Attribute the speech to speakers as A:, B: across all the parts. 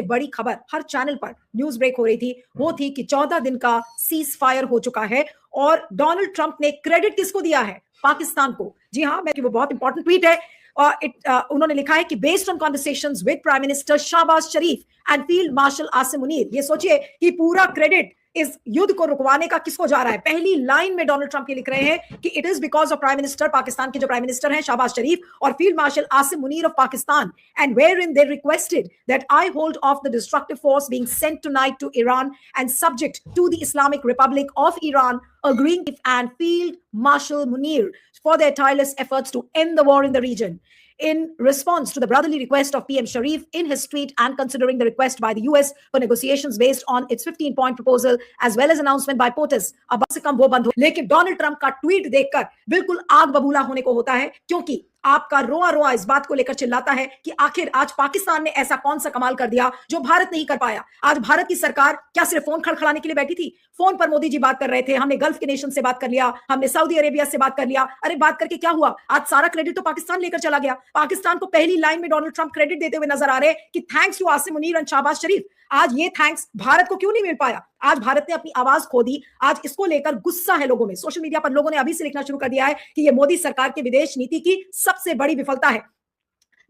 A: बड़ी खबर हर चैनल पर न्यूज ब्रेक हो रही थी वो थी कि 14 दिन का सीज फायर हो चुका है और डोनाल्ड ट्रंप ने क्रेडिट किसको दिया है? पाकिस्तान को। जी हाँ, मैं वो बहुत इंपॉर्टेंट ट्वीट है। उन्होंने लिखा है कि based on conversations with prime minister Shahbaz Sharif and field marshal Asim Munir. ये सोचिए कि पूरा क्रेडिट इस युद्ध को रुकवाने का किसको जा रहा है? पहली लाइन में डोनाल्ड ट्रंप ये लिख रहे हैं कि it is because of prime minister, Pakistan के जो प्राइम मिनिस्टर हैं शहबाज शरीफ और field marshal Asim Munir of Pakistan, and wherein they requested that I hold off the destructive force being sent tonight to Iran and subject to the Islamic Republic of Iran, agreeing and Field Marshal Munir for their tireless efforts to end the war in the region. In response to the brotherly request of PM Sharif in his tweet and considering the request by the US for negotiations based on its 15-point proposal as well as announcement by POTUS, अब से कम वो बंद हो। लेकिन Donald Trump का tweet देखकर बिल्कुल आग बबूला होने को होता है, क्योंकि आपका रोआ रोआ इस बात को लेकर चिल्लाता है कि आखिर आज पाकिस्तान ने ऐसा कौन सा कमाल कर दिया जो भारत नहीं कर पाया। आज भारत की सरकार क्या सिर्फ फोन खड़खड़ाने के लिए बैठी थी? फोन पर मोदी जी बात कर रहे थे, हमने गल्फ के नेशन से बात कर लिया, हमने सऊदी अरेबिया से बात कर लिया। अरे बात करके क्या हुआ? आज सारा क्रेडिट तो पाकिस्तान लेकर चला गया। पाकिस्तान को पहली लाइन में डोनाल्ड ट्रंप क्रेडिट देते हुए नजर आ रहे कि thanks to Asim Munir and Shahbaz Sharif. आज ये थैंक्स भारत को क्यों नहीं मिल पाया? आज भारत ने अपनी आवाज खो दी। आज इसको लेकर गुस्सा है लोगों में। सोशल मीडिया पर लोगों ने अभी से लिखना शुरू कर दिया है कि ये मोदी सरकार के विदेश नीति की सबसे बड़ी विफलता है।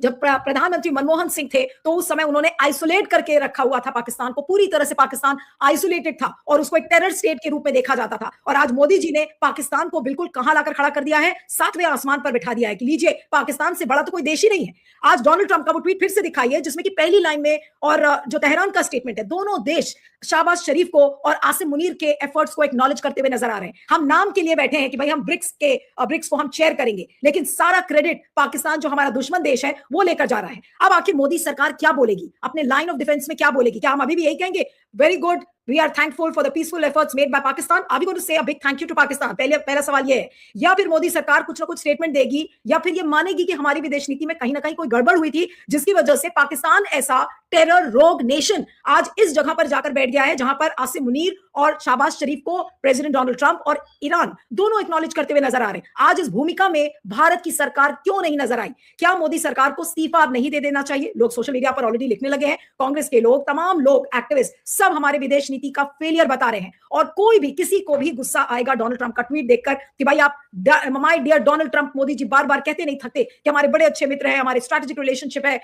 A: जब प्रधानमंत्री मनमोहन सिंह थे तो उस समय उन्होंने आइसोलेट करके रखा हुआ था पाकिस्तान को, पूरी तरह से पाकिस्तान आइसोलेटेड था और उसको एक टेरर स्टेट के रूप में देखा जाता था। और आज मोदी जी ने पाकिस्तान को बिल्कुल कहां लाकर खड़ा कर दिया है? 7वें आसमान पर बिठा दिया है कि लीजिए, पाकिस्तान से बड़ा तो कोई देश ही नहीं है। आज डोनाल्ड ट्रंप का वो ट्वीट फिर से दिखाइए जिसमें कि पहली लाइन में और जो तेहरान का स्टेटमेंट है, दोनों देश शहबाज शरीफ को और आसिम मुनीर के एफर्ट्स को एक्नॉलेज करते हुए नजर आ रहे हैं। हम नाम के लिए बैठे हैं कि भाई हम ब्रिक्स को हम चेयर करेंगे, लेकिन सारा क्रेडिट पाकिस्तान जो हमारा दुश्मन देश है वो लेकर जा रहा है। अब आखिर मोदी सरकार क्या बोलेगी? अपने लाइन ऑफ डिफेंस में क्या बोलेगी? क्या हम अभी भी यही कहेंगे very good, we are thankful for the peaceful efforts made by Pakistan? Are we going to say a big thank you to Pakistan? पहला सवाल ये है। या फिर मोदी सरकार कुछ ना कुछ स्टेटमेंट देगी या फिर ये मानेगी कि हमारी विदेश नीति में कहीं ना कहीं कोई गड़बड़ हुई थी जिसकी वजह से पाकिस्तान ऐसा टेरर रोग नेशन आज इस जगह पर जाकर बैठ गया है जहां पर आसिम मुनीर और शहबाज शरीफ को प्रेसिडेंट डोनाल्ड ट्रंप और ईरान दोनों एक्नॉलेज करते हुए नजर आ रहे हैं। आज इस भूमिका में भारत की सरकार क्यों नहीं नजर आई? क्या मोदी सरकार को इस्तीफा नहीं दे देना चाहिए? लोग सोशल मीडिया पर ऑलरेडी लिखने लगे हैं। कांग्रेस के लोग, तमाम लोग, एक्टिविस्ट, सब हमारे विदेश नीति का फेलियर बता रहे हैं। और कोई भी, किसी को भी गुस्सा आएगा डोनाल्ड ट्रंप का ट्वीट देखकर कि भाई आप, my dear Donald Trump, Modi ji बार बार कहते नहीं थकते कि हमारे बड़े अच्छे मित्र हैं, हमारे स्ट्रैटेजिक रिलेशनशिप है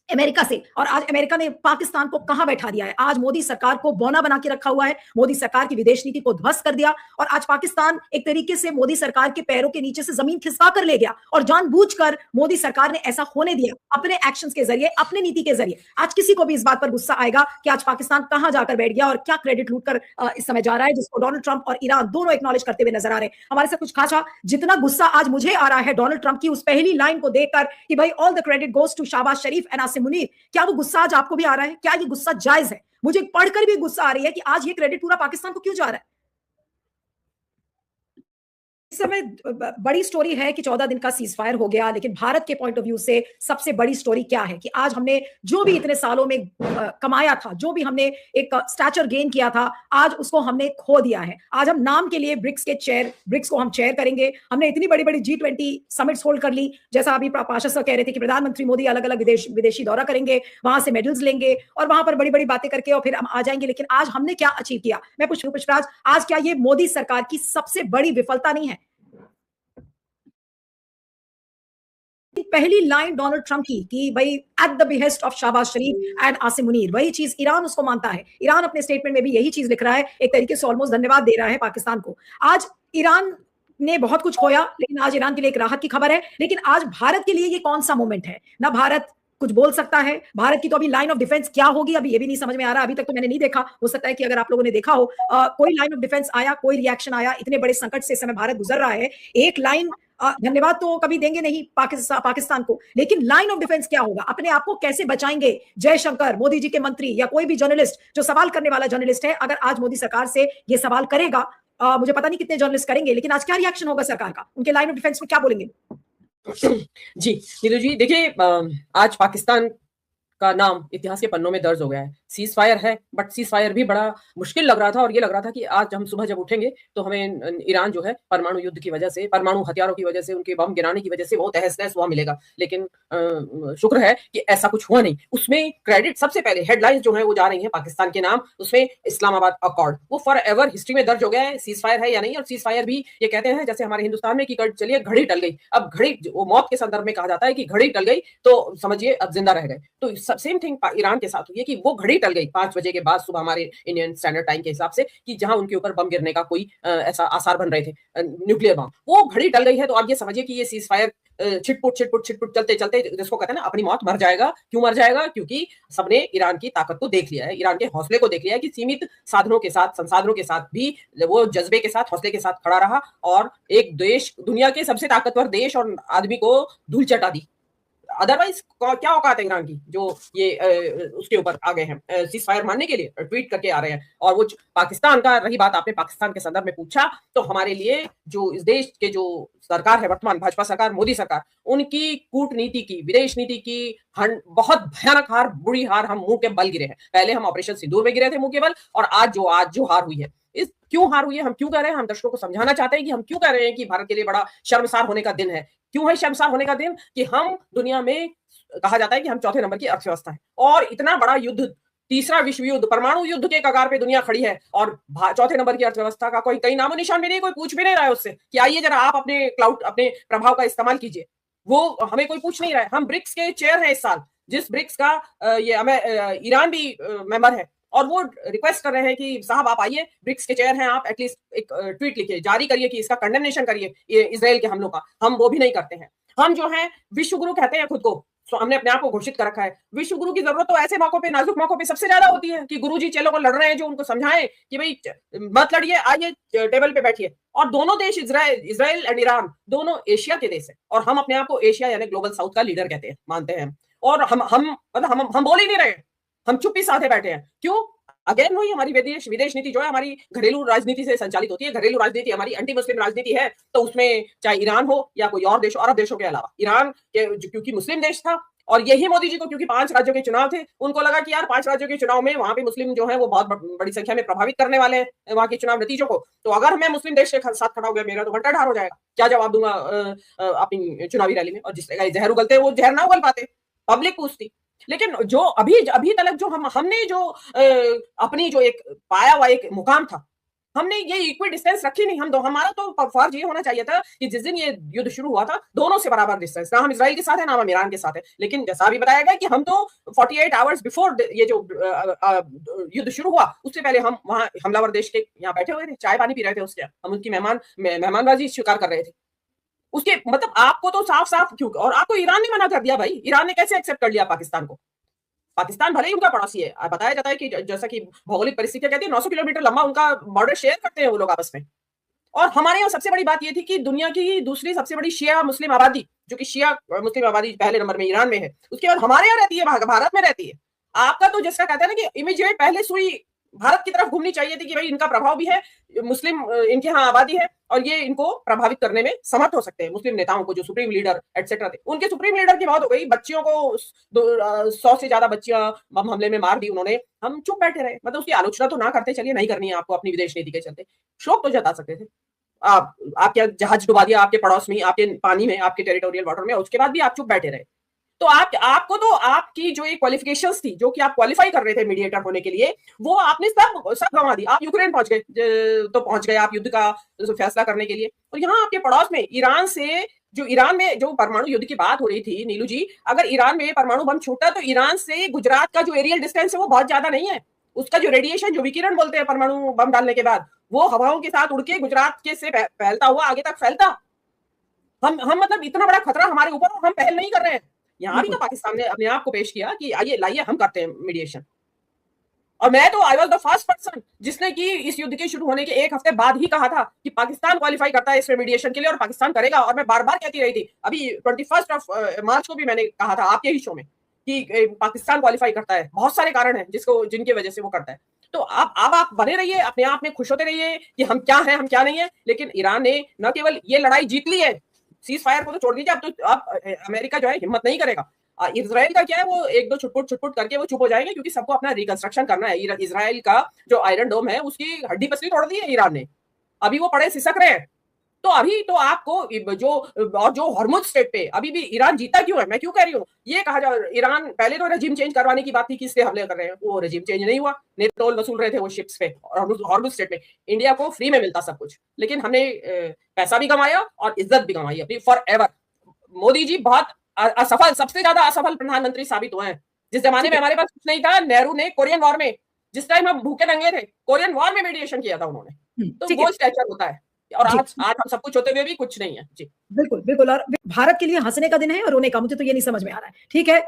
A: अमेरिका से, और आज अमेरिका ने पाकिस्तान को कहां बैठा दिया है? आज मोदी सरकार को बौना बना के रखा हुआ है, मोदी सरकार की विदेश नीति को ध्वस्त कर दिया और आज पाकिस्तान एक तरीके से मोदी सरकार के पैरों के नीचे से जमीन खिसका कर ले गया और जानबूझकर मोदी सरकार ने ऐसा होने दिया अपने एक्शंस के जरिए, अपने नीति के जरिए। आज किसी को भी इस बात पर गुस्सा आएगा कि आज पाकिस्तान कहां जाकर बैठ गया और क्या क्रेडिट लूटकर इस समय जा रहा है, जिसको डोनाल्ड ट्रंप और ईरान दोनों एक्नॉलेज करते हुए नजर आ रहे हैं। हमारे से कुछ खासा जितना गुस्सा आज मुझे आ रहा है डोनाल्ड ट्रंप की उस पहली लाइन को देखकर कि भाई all the credit goes to Shahbaz Sharif and Asim Munir, क्या वो गुस्सा आज आपको भी आ रहा है? क्या ये गुस्सा जायज है? मुझे पढ़कर भी गुस्सा आ रही है कि आज ये क्रेडिट पूरा पाकिस्तान को क्यों जा रहा है। इस समय बड़ी स्टोरी है कि 14 दिन का सीज फायर हो गया, लेकिन भारत के पॉइंट ऑफ व्यू से सबसे बड़ी स्टोरी क्या है कि आज हमने जो भी इतने सालों में कमाया था, जो भी हमने एक स्टैचर गेन किया था, आज उसको हमने खो दिया है। आज हम नाम के लिए ब्रिक्स को हम चेयर करेंगे। हमने इतनी बड़ी बड़ी G20 समिट्स होल्ड कर ली, जैसा अभी पाशा सर कह रहे थे कि प्रधानमंत्री मोदी अलग अलग विदेशी दौरा करेंगे, वहां से मेडल्स लेंगे और वहां पर बड़ी बड़ी बातें करके और फिर हम आ जाएंगे। लेकिन आज हमने क्या अचीव किया? मैं पूछूं पुष्पराज, आज क्या ये मोदी सरकार की सबसे बड़ी विफलता नहीं है? पहली लाइन डोनाल्ड ट्रंप की कि भाई at the behest of Shahbaz Sharif and Asim Munir, वही चीज ईरान उसको मानता है। ईरान अपने स्टेटमेंट में भी यही चीज लिख रहा है, एक तरीके से ऑलमोस्ट धन्यवाद दे रहा है पाकिस्तान को। आज ईरान ने बहुत कुछ खोया, लेकिन आज ईरान के लिए एक राहत की खबर है। लेकिन आज भारत के लिए ये कौन सा मोमेंट है? ना भारत कुछ बोल सकता है, भारत की तो अभी लाइन ऑफ डिफेंस क्या होगी अभी ये भी नहीं समझ में आ रहा। अभी तक तो मैंने नहीं देखा, हो सकता है कि अगर आप लोगों ने देखा हो कोई लाइन ऑफ डिफेंस आया, कोई रिएक्शन आया। इतने बड़े संकट से इस समय भारत गुजर रहा है, एक लाइन धन्यवाद तो कभी देंगे नहीं पाकिस्तान को, लेकिन लाइन ऑफ डिफेंस क्या होगा? अपने आप को कैसे बचाएंगे? जयशंकर, मोदी जी के मंत्री या कोई भी जर्नलिस्ट जो सवाल करने वाला जर्नलिस्ट है, अगर आज मोदी सरकार से ये सवाल करेगा, मुझे पता नहीं कितने जर्नलिस्ट करेंगे, लेकिन आज क्या रिएक्शन होगा सरकार का? उनके लाइन ऑफ डिफेंस में क्या बोलेंगे?
B: जी नीरू जी, देखिए आज पाकिस्तान का नाम इतिहास के पन्नों में दर्ज हो गया है। सीज फायर है, बट सीज फायर भी बड़ा मुश्किल लग रहा था और ये लग रहा था कि आज हम सुबह जब उठेंगे तो हमें ईरान जो है परमाणु युद्ध की वजह से, परमाणु हथियारों की वजह से, उनके बम गिराने की वजह से वो तहस नहस हुआ मिलेगा। लेकिन शुक्र है कि ऐसा कुछ हुआ नहीं। उसमें क्रेडिट सबसे पहले हेडलाइंस जो है वो जा रही है पाकिस्तान के नाम, उसमें इस्लामाबाद अकॉर्ड वो फॉर एवर हिस्ट्री में दर्ज हो गया है। सीज फायर है या नहीं, और सीज फायर भी ये कहते हैं जैसे हमारे हिंदुस्तान में कि चलिए घड़ी टल गई, अब घड़ी वो मौत के संदर्भ में कहा जाता है कि घड़ी टल गई तो समझिए अब जिंदा रह गए। तो सेम थिंग ईरान के साथ हुई है कि वो घड़ी टल गई 5 बजे के बाद सुबह हमारे इंडियन स्टैंडर्ड टाइम के हिसाब से, कि जहां उनके ऊपर बम गिरने का कोई ऐसा आसार बन रहे थे, न्यूक्लियर बम, वो घड़ी टल गई है। तो आप ये समझिए कि ये सीज फायर छिटपुट छिटपुट छिटपुट चलते चलते, जिसको कहते हैं ना अपनी मौत मर जाएगा। क्यों मर जाएगा? क्योंकि सबने ईरान की ताकत को देख लिया है, ईरान के हौसले को देख लिया है कि सीमित साधनों के साथ, संसाधनों के साथ भी वो जज्बे के साथ, हौसले के साथ खड़ा रहा और एक देश, दुनिया के सबसे ताकतवर देश और आदमी को धूल चटा दी। अदरवाइज क्या औकात है ईरान की जो ये उसके ऊपर आ गए हैं सीज फायर मानने के लिए, ट्वीट करके आ रहे हैं। और वो पाकिस्तान का, रही बात आपने पाकिस्तान के संदर्भ में पूछा, तो हमारे लिए जो इस देश के जो सरकार है वर्तमान, भाजपा सरकार, मोदी सरकार, उनकी कूटनीति की, विदेश नीति की बहुत भयानक हार, बुरी हार हम मुंह के बल गिरे हैं। पहले हम ऑपरेशन सिंदूर में गिरे थे मुंह के बल, और आज जो हार हुई है, इस क्यों हार हुई है, हम क्यों कह रहे हैं, हम दर्शकों को समझाना चाहते हैं कि हम क्यों कह रहे हैं कि भारत के लिए बड़ा शर्मसार होने का दिन है। क्यों है शर्मसार होने का दिन? कि हम दुनिया में, कहा जाता है कि हम चौथे नंबर की अर्थव्यवस्था है, और इतना बड़ा युद्ध, तीसरा विश्व युद्ध, परमाणु युद्ध के कगार पे दुनिया खड़ी है, और चौथे नंबर की अर्थव्यवस्था का कोई कहीं नामो निशान भी नहीं, कोई पूछ भी नहीं रहा है उससे कि आइए जरा आप अपने क्लाउड, अपने प्रभाव का इस्तेमाल कीजिए। वो हमें कोई पूछ नहीं रहा है। हम ब्रिक्स के चेयर हैं इस साल, जिस ब्रिक्स का ईरान भी मेंबर है, और वो रिक्वेस्ट कर रहे हैं कि साहब आप आइए, ब्रिक्स के चेयर हैं आप, एटलीस्ट एक ट्वीट लिखिए, जारी करिए कि इसका कंडेमनेशन करिए इजराइल के हमलों का। हम वो भी नहीं करते हैं। हम जो है विश्व गुरु कहते हैं खुद को, तो हमने अपने आप को घोषित कर रखा है। विश्व गुरु की जरूरत तो ऐसे मौकों पे, नाजुक मौकों पे सबसे ज्यादा होती है कि गुरु जी चेलों को लड़ रहे हैं, जो उनको समझाएं कि भाई मत लड़िए, आइए टेबल पे बैठिए। और दोनों देश, इजराइल एंड ईरान, दोनों एशिया के देश है, और हम अपने आप को एशिया यानी ग्लोबल साउथ का लीडर कहते हैं, मानते हैं। और हम बोल ही नहीं रहे, हम चुप्पी साधे बैठे हैं। क्यों? अगेन वही हमारी विदेश नीति जो है, हमारी घरेलू राजनीति से संचालित होती है। घरेलू राजनीति हमारी एंटी मुस्लिम राजनीति है, तो उसमें चाहे ईरान हो या कोई और देश, अरब देशों के अलावा, ईरान के क्योंकि मुस्लिम देश था, और यही मोदी जी को, क्योंकि 5 राज्यों के चुनाव थे, उनको लगा कि यार 5 राज्यों के चुनाव में वहां पे मुस्लिम जो है वो बहुत बड़ी संख्या में प्रभावित करने वाले हैं वहां के चुनाव नतीजों को। तो अगर मैं मुस्लिम देश के साथ खड़ा हो गया, मेरा तो घंटा ढार हो जाएगा। क्या जवाब दूंगा अपनी चुनावी रैली में? और जिस तरह जहर उगलते वो जहर ना उगल पाते, पब्लिक पूछती। लेकिन जो अभी तक जो हमने जो अपनी जो एक पाया हुआ एक मुकाम था, हमने ये इक्वल डिस्टेंस रखी नहीं। हमारा तो फर्ज ये होना चाहिए था कि जिस दिन ये युद्ध शुरू हुआ था, दोनों से बराबर डिस्टेंस, ना हम इजराइल के साथ है, ना हम ईरान के साथ है। लेकिन जैसा अभी बताया गया कि हम तो 48 आवर्स बिफोर ये जो युद्ध शुरू हुआ, उससे पहले हम वहां हमलावर देश के यहाँ बैठे हुए थे, चाय पानी पी रहे थे, उसके हम उनकी मेहमानबाजी स्वीकार कर रहे थे। उसके मतलब आपको तो साफ साफ क्यों, और आपको ईरान ने मना कर दिया भाई, ईरान ने कैसे एक्सेप्ट कर लिया पाकिस्तान को? पाकिस्तान भले ही उनका पड़ोसी है, बताया जाता है कि जैसा कि भौगोलिक परिस्थितियां कहती है, 900 किलोमीटर लंबा उनका बॉर्डर शेयर करते हैं वो लोग आपस में। और हमारे यहाँ सबसे बड़ी बात ये थी कि दुनिया की दूसरी सबसे बड़ी शिया मुस्लिम आबादी, जो कि शिया मुस्लिम आबादी पहले नंबर में ईरान में है, उसके बाद हमारे यहाँ रहती है, भारत में रहती है। आपका तो जिसका कहते हैं ना कि इमीडिएट पहले सुई भारत की तरफ घूमनी चाहिए थी कि भाई इनका प्रभाव भी है, मुस्लिम इनके यहाँ आबादी है, और ये इनको प्रभावित करने में समर्थ हो सकते हैं। मुस्लिम नेताओं को, जो सुप्रीम लीडर एटसेट्रा थे, उनके सुप्रीम लीडर की मौत हो गई, बच्चियों को 100 से ज्यादा बच्चियां बम हमले में मार दी उन्होंने, हम चुप बैठे रहे। मतलब उसकी आलोचना तो ना करते, चलिए नहीं करनी है आपको अपनी विदेश नीति के चलते, शोक तो जता सकते थे। आप क्या जहाज डुबा दिया आपके पड़ोस में, आपके पानी में, आपके टेरिटोरियल वाटर में, उसके बाद भी आप चुप बैठे रहे। तो आपको तो आपकी जो एक क्वालिफिकेशंस थी, जो कि आप क्वालिफाई कर रहे थे मीडिएटर होने के लिए, वो आपने सब गंवा दी। आप यूक्रेन पहुंच गए, तो पहुंच गए आप युद्ध का फैसला करने के लिए, और यहाँ आपके पड़ोस में ईरान से, जो ईरान में जो परमाणु युद्ध की बात हो रही थी नीलू जी, अगर ईरान में परमाणु बम छूटा तो ईरान से गुजरात का जो एरियल डिस्टेंस है वो बहुत ज्यादा नहीं है। उसका जो रेडिएशन, जो विकिरण बोलते हैं परमाणु बम डालने के बाद, वो हवाओं के साथ उड़ के गुजरात के से फैलता हुआ आगे तक फैलता। हम मतलब इतना बड़ा खतरा हमारे ऊपर, और हम पहल नहीं कर रहे हैं। यहाँ भी तो पाकिस्तान ने अपने आप को पेश किया कि आइए लाइए हम करते हैं मीडिएशन। और मैं तो I was the first person जिसने कि इस युद्ध के शुरू होने के 1 हफ्ते बाद ही कहा था कि पाकिस्तान क्वालिफाई करता है इसमें मीडिएशन के लिए, और पाकिस्तान करेगा। और मैं बार बार कहती रही थी, अभी 21 मार्च को भी मैंने कहा था आपके ही शो में कि पाकिस्तान क्वालिफाई करता है। बहुत सारे कारण हैं जिनकी वजह से वो करता है। तो आप बने रहिए, अपने आप में खुश होते रहिए कि हम क्या हैं, हम क्या नहीं है। लेकिन ईरान ने न केवल ये लड़ाई जीत ली है, सीज फायर को तो छोड़ दीजिए, अब अमेरिका जो है हिम्मत नहीं करेगा। इज़राइल का क्या है, वो 1-2 छुटपुट करके वो चुप हो जाएंगे, क्योंकि सबको अपना रिकंस्ट्रक्शन करना है। इज़राइल का जो आयरन डोम है, उसकी हड्डी-पसली तोड़ दी है ईरान ने। अभी वो पड़े सिसक रहे हैं। तो अभी तो आपको जो हॉर्मुज़ स्ट्रेट पे अभी भी ईरान जीता क्यों है? मैं क्यों कह रही हूँ? ये कहा जा ईरान पहले तो रेजिम चेंज करवाने की बात थी कि इसलिए हमले कर रहे हैं। वो रेजिम चेंज नहीं हुआ। टोल वसूल रहे थे वो शिप्स पे हॉर्मुज़ स्ट्रेट पे। इंडिया को फ्री में मिलता सब कुछ। लेकिन हमने पैसा भी कमाया और इज्जत भी कमाई अपनी फॉरएवर। मोदी जी बहुत असफल, सबसे ज्यादा असफल प्रधानमंत्री साबित हुए हैं। जिस जमाने में हमारे पास कुछ नहीं था, नेहरू ने कोरियन वॉर में, जिस टाइम हम भूखे नंगे थे, कोरियन वॉर में मीडिएशन किया था उन्होंने। तो
A: ठीक
B: वो
A: है
B: स्टेचर होता है। और
A: जी
B: आज हम सब कुछ होते हुए भी कुछ नहीं है। जी।
A: बिल्कुल, बिल्कुल और भारत के लिए हँसने का दिन है या रोने का? मुझे तो ये नहीं समझ में आ रहा है। ठीक है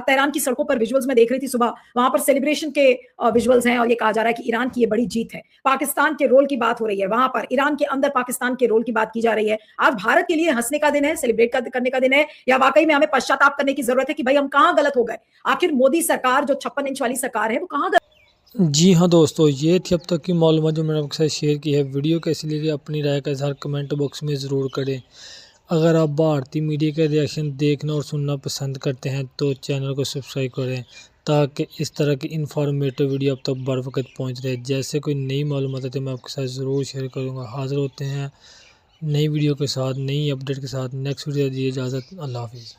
A: तेहरान की सड़कों पर विजुअल्स मैं देख रही थी सुबह, वहाँ पर सेलिब्रेशन के विजुअल्स हैं और ये कहा जा रहा है कि ईरान की ये बड़ी जीत है। पाकिस्तान के रोल की बात हो रही है, वहाँ पर ईरान के अंदर पाकिस्तान के रोल की बात की जा रही है। आज भारत के लिए हँसने का दिन है, सेलिब्रेट करने का दिन है या वाक़ई में हमें पश्चाताप करने की ज़रूरत है कि भई हम कहाँ गलत हो गए? आखिर मोदी सरकार जो 56 इंच वाली सरकार है, वो कहाँ
C: जी हाँ दोस्तों, ये थी अब तक की मालूमात जो मैंने आपके साथ शेयर की है। वीडियो कैसी लगी अपनी राय का इज़हार कमेंट बॉक्स में ज़रूर करें। अगर आप भारतीय मीडिया का रिएक्शन देखना और सुनना पसंद करते हैं तो चैनल को सब्सक्राइब करें, ताकि इस तरह की इन्फॉर्मेटिव वीडियो अब तक बर वक्त पहुँच रहे। जैसे कोई नई मालूमात है तो मैं आपके साथ ज़रूर शेयर करूँगा। हाज़िर होते हैं नई वीडियो के साथ, नई अपडेट के साथ। नेक्स्ट वीडियो दीजिए इजाज़त। अल्लाह हाफ़िज़।